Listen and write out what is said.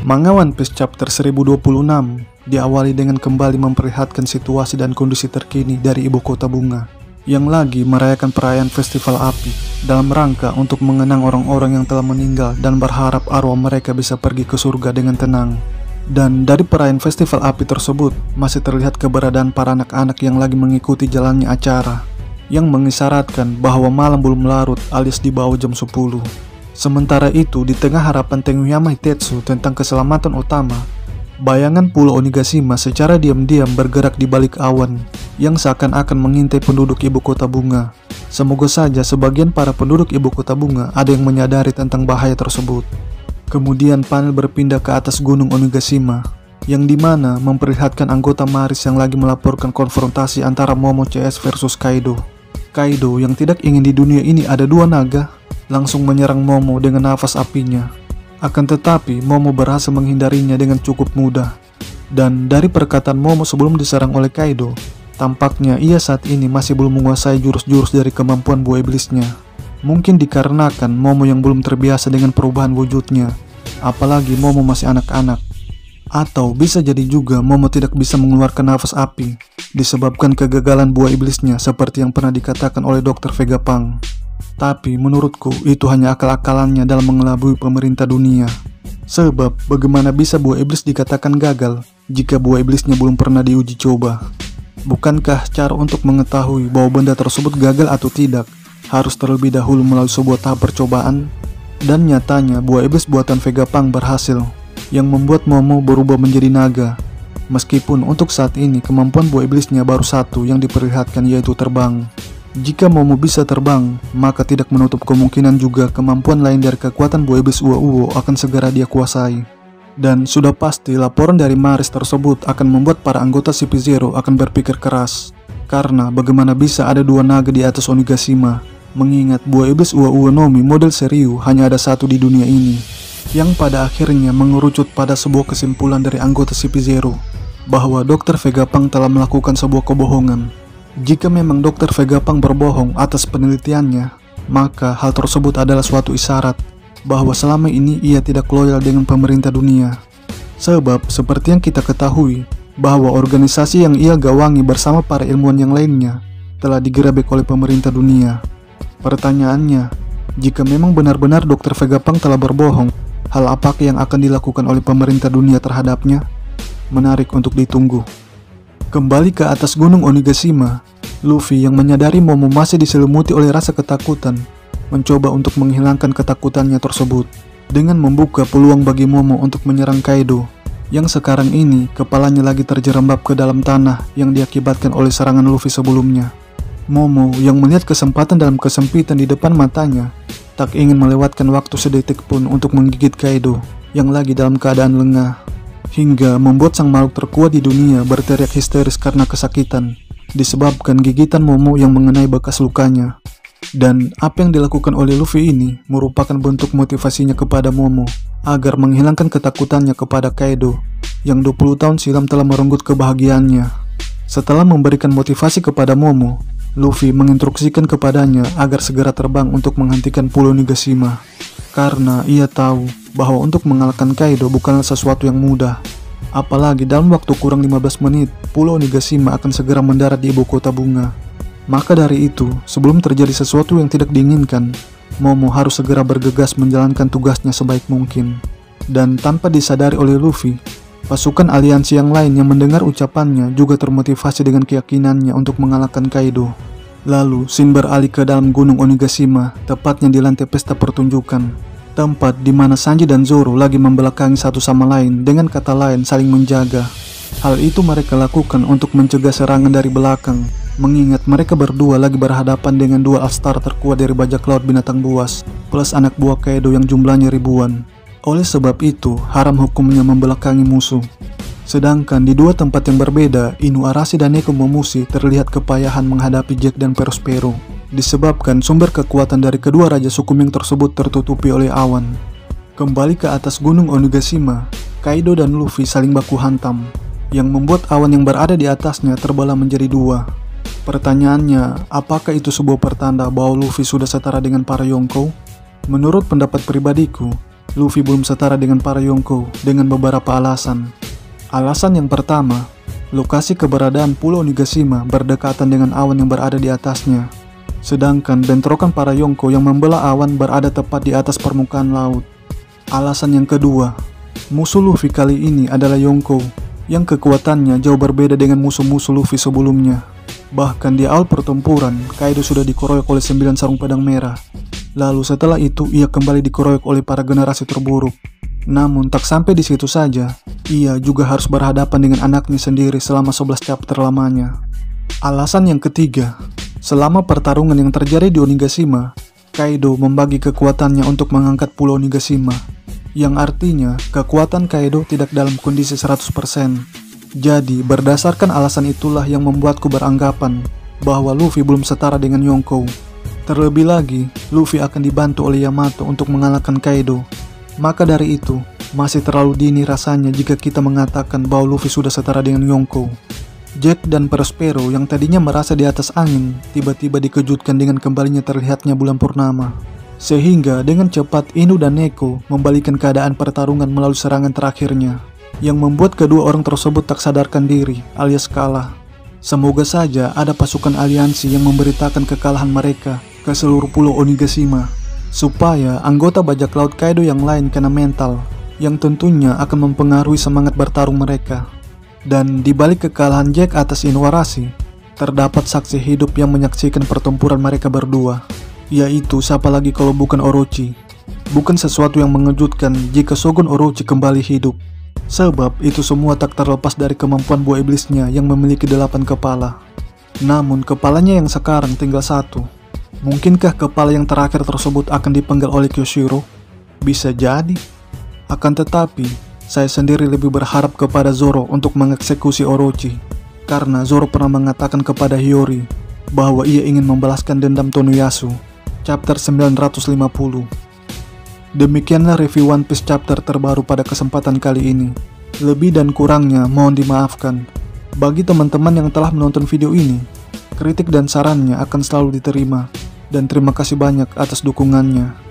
Manga One Piece Chapter 1026 diawali dengan kembali memperlihatkan situasi dan kondisi terkini dari ibu kota bunga yang lagi merayakan perayaan festival api dalam rangka untuk mengenang orang-orang yang telah meninggal dan berharap arwah mereka bisa pergi ke surga dengan tenang. Dan dari perayaan festival api tersebut masih terlihat keberadaan para anak-anak yang lagi mengikuti jalannya acara yang mengisyaratkan bahwa malam belum larut alias di bawah jam 10. Sementara itu, di tengah harapan Tenguyama Hitetsu tentang keselamatan utama, bayangan Pulau Onigashima secara diam-diam bergerak di balik awan yang seakan-akan mengintai penduduk ibu kota bunga. Semoga saja sebagian para penduduk ibu kota bunga ada yang menyadari tentang bahaya tersebut. Kemudian panel berpindah ke atas gunung Onigashima, yang dimana memperlihatkan anggota Maris yang lagi melaporkan konfrontasi antara Momo CS versus Kaido. Kaido yang tidak ingin di dunia ini ada dua naga langsung menyerang Momo dengan nafas apinya. Akan tetapi Momo berhasil menghindarinya dengan cukup mudah. Dan dari perkataan Momo sebelum diserang oleh Kaido, tampaknya ia saat ini masih belum menguasai jurus-jurus dari kemampuan buah iblisnya. Mungkin dikarenakan Momo yang belum terbiasa dengan perubahan wujudnya, apalagi Momo masih anak-anak. Atau bisa jadi juga Momo tidak bisa mengeluarkan nafas api disebabkan kegagalan buah iblisnya seperti yang pernah dikatakan oleh Dr. Vegapunk. Tapi menurutku itu hanya akal-akalannya dalam mengelabui pemerintah dunia. Sebab bagaimana bisa buah iblis dikatakan gagal jika buah iblisnya belum pernah diuji coba? Bukankah cara untuk mengetahui bahwa benda tersebut gagal atau tidak harus terlebih dahulu melalui sebuah tahap percobaan? Dan nyatanya buah iblis buatan Vegapunk berhasil, yang membuat Momo berubah menjadi naga. Meskipun untuk saat ini kemampuan buah iblisnya baru satu yang diperlihatkan, yaitu terbang. Jika Momo bisa terbang, maka tidak menutup kemungkinan juga kemampuan lain dari kekuatan buah iblis Uo-Uo akan segera dia kuasai. Dan sudah pasti laporan dari Maris tersebut akan membuat para anggota CP0 akan berpikir keras. Karena bagaimana bisa ada dua naga di atas Onigashima, mengingat buah iblis Uo-Uo Nomi model Seryu hanya ada satu di dunia ini. Yang pada akhirnya mengerucut pada sebuah kesimpulan dari anggota CP0 bahwa Dr. Vegapunk telah melakukan sebuah kebohongan. Jika memang Dr. Vegapunk berbohong atas penelitiannya, maka hal tersebut adalah suatu isyarat bahwa selama ini ia tidak loyal dengan pemerintah dunia. Sebab seperti yang kita ketahui bahwa organisasi yang ia gawangi bersama para ilmuwan yang lainnya telah digerebek oleh pemerintah dunia. Pertanyaannya, jika memang benar-benar Dr. Vegapunk telah berbohong, hal apakah yang akan dilakukan oleh pemerintah dunia terhadapnya? Menarik untuk ditunggu. Kembali ke atas gunung Onigashima, Luffy yang menyadari Momo masih diselimuti oleh rasa ketakutan, mencoba untuk menghilangkan ketakutannya tersebut dengan membuka peluang bagi Momo untuk menyerang Kaido, yang sekarang ini kepalanya lagi terjerembab ke dalam tanah yang diakibatkan oleh serangan Luffy sebelumnya. Momo yang melihat kesempatan dalam kesempitan di depan matanya, tak ingin melewatkan waktu sedetik pun untuk menggigit Kaido yang lagi dalam keadaan lengah, hingga membuat sang makhluk terkuat di dunia berteriak histeris karena kesakitan disebabkan gigitan Momo yang mengenai bekas lukanya. Dan apa yang dilakukan oleh Luffy ini merupakan bentuk motivasinya kepada Momo agar menghilangkan ketakutannya kepada Kaido yang 20 tahun silam telah merenggut kebahagiaannya. Setelah memberikan motivasi kepada Momo, Luffy menginstruksikan kepadanya agar segera terbang untuk menghentikan Pulau Onigashima, karena ia tahu bahwa untuk mengalahkan Kaido bukanlah sesuatu yang mudah. Apalagi dalam waktu kurang 15 menit, Pulau Onigashima akan segera mendarat di ibu kota bunga. Maka dari itu, sebelum terjadi sesuatu yang tidak diinginkan, Momo harus segera bergegas menjalankan tugasnya sebaik mungkin. Dan tanpa disadari oleh Luffy, pasukan aliansi yang lain yang mendengar ucapannya juga termotivasi dengan keyakinannya untuk mengalahkan Kaido. Lalu, Shin beralih ke dalam gunung Onigashima, tepatnya di lantai pesta pertunjukan. Tempat di mana Sanji dan Zoro lagi membelakangi satu sama lain, dengan kata lain saling menjaga. Hal itu mereka lakukan untuk mencegah serangan dari belakang, mengingat mereka berdua lagi berhadapan dengan dua All-Star terkuat dari bajak laut binatang buas, plus anak buah Kaido yang jumlahnya ribuan. Oleh sebab itu, haram hukumnya membelakangi musuh. Sedangkan di dua tempat yang berbeda, Inuarashi dan Nekomamushi terlihat kepayahan menghadapi Jack dan Perospero, disebabkan sumber kekuatan dari kedua raja suku Ming tersebut tertutupi oleh awan. Kembali ke atas gunung Onigashima, Kaido dan Luffy saling baku hantam, yang membuat awan yang berada di atasnya terbelah menjadi dua. Pertanyaannya, apakah itu sebuah pertanda bahwa Luffy sudah setara dengan para Yonkou? Menurut pendapat pribadiku, Luffy belum setara dengan para Yonko dengan beberapa alasan. Alasan yang pertama, lokasi keberadaan Pulau Onigashima berdekatan dengan awan yang berada di atasnya. Sedangkan bentrokan para Yonko yang membelah awan berada tepat di atas permukaan laut. Alasan yang kedua, musuh Luffy kali ini adalah Yonko yang kekuatannya jauh berbeda dengan musuh-musuh Luffy sebelumnya. Bahkan di awal pertempuran, Kaido sudah dikeroyok oleh 9 sarung pedang merah. Lalu setelah itu ia kembali dikeroyok oleh para generasi terburuk. Namun tak sampai di situ saja, ia juga harus berhadapan dengan anaknya sendiri selama 11 chapter lamanya. Alasan yang ketiga, selama pertarungan yang terjadi di Onigashima, Kaido membagi kekuatannya untuk mengangkat Pulau Onigashima, yang artinya kekuatan Kaido tidak dalam kondisi 100%. Jadi berdasarkan alasan itulah yang membuatku beranggapan bahwa Luffy belum setara dengan Yonko. Terlebih lagi, Luffy akan dibantu oleh Yamato untuk mengalahkan Kaido. Maka dari itu, masih terlalu dini rasanya jika kita mengatakan bahwa Luffy sudah setara dengan Yonko. Jack dan Prospero yang tadinya merasa di atas angin, tiba-tiba dikejutkan dengan kembalinya terlihatnya bulan purnama. Sehingga dengan cepat Inu dan Neko membalikkan keadaan pertarungan melalui serangan terakhirnya, yang membuat kedua orang tersebut tak sadarkan diri alias kalah. Semoga saja ada pasukan aliansi yang memberitakan kekalahan mereka ke seluruh Pulau Onigashima, supaya anggota bajak laut Kaido yang lain kena mental, yang tentunya akan mempengaruhi semangat bertarung mereka. Dan di balik kekalahan Jack atas Inuarashi, terdapat saksi hidup yang menyaksikan pertempuran mereka berdua, yaitu siapa lagi kalau bukan Orochi. Bukan sesuatu yang mengejutkan jika Shogun Orochi kembali hidup, sebab itu semua tak terlepas dari kemampuan buah iblisnya yang memiliki 8 kepala. Namun kepalanya yang sekarang tinggal 1. Mungkinkah kepala yang terakhir tersebut akan dipenggal oleh Kyoshiro? Bisa jadi. Akan tetapi, saya sendiri lebih berharap kepada Zoro untuk mengeksekusi Orochi, karena Zoro pernah mengatakan kepada Hiyori bahwa ia ingin membalaskan dendam Tonoyasu. Chapter 950. Demikianlah review One Piece chapter terbaru pada kesempatan kali ini. Lebih dan kurangnya mohon dimaafkan. Bagi teman-teman yang telah menonton video ini, kritik dan sarannya akan selalu diterima, dan terima kasih banyak atas dukungannya.